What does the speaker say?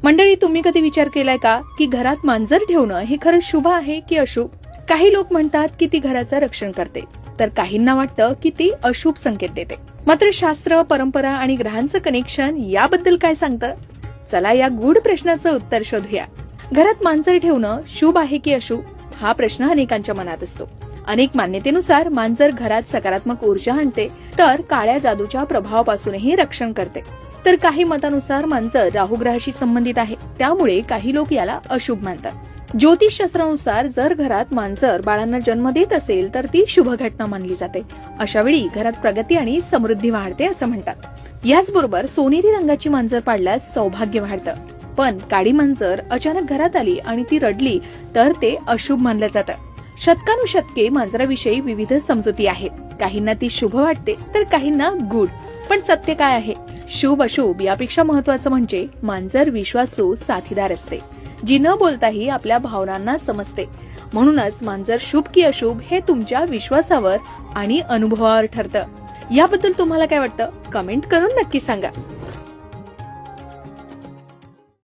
मंडळी, तुम्ही कधी विचार केलाय का की घरात मांजर ठेवणं हे खरंच शुभ आहे की अशुभ? काही लोक म्हणतात की ती घराचं रक्षण करते, तर काहींना वाटतं की ती अशुभ संकेत देते. मात्र शास्त्र, परंपरा आणि ग्रहांचं कनेक्शन याबद्दल काय सांगतं? चला या गूढ प्रश्नाचं उत्तर शोधूया. घरात मांजर ठेवणं शुभ आहे की अशुभ, हा प्रश्न अनेकांच्या मनात असतो. अनेक मान्यतेनुसार मांजर घरात सकारात्मक ऊर्जा आणते, तर काळ्या जादूच्या प्रभावापासूनही रक्षण करते. तर काही मतानुसार मांजर राहू ग्रहाशी संबंधित आहे, त्यामुळे काही लोक याला अशुभ मानतात. ज्योतिषशास्त्रानुसार जर घरात मांजर बाळांना जन्म देत असेल तर ती शुभ घटना मानली जाते. अशा वेळी घरात प्रगती आणि समृद्धी वाढते असं म्हणतात. याचबरोबर सोनेरी रंगाची मांजर पाळल्यास सौभाग्य वाढतं. पण काळी मांजर अचानक घरात आली आणि ती रडली तर ते अशुभ मानलं जातं. शतकानुशतके मांजराविषयी विविध समजुती आहेत. काहींना ती शुभ वाटते तर काहींना गूढ. पण सत्य काय आहे? शुभ अशुभ यापेक्षा महत्वाचं म्हणजे मांजर विश्वासू साथीदार असते, जी न बोलताही आपल्या भावनांना समजते. म्हणूनच मांजर शुभ की अशुभ हे तुमच्या विश्वासावर आणि अनुभवावर ठरतं. याबद्दल तुम्हाला काय वाटतं? कमेंट करून नक्की सांगा.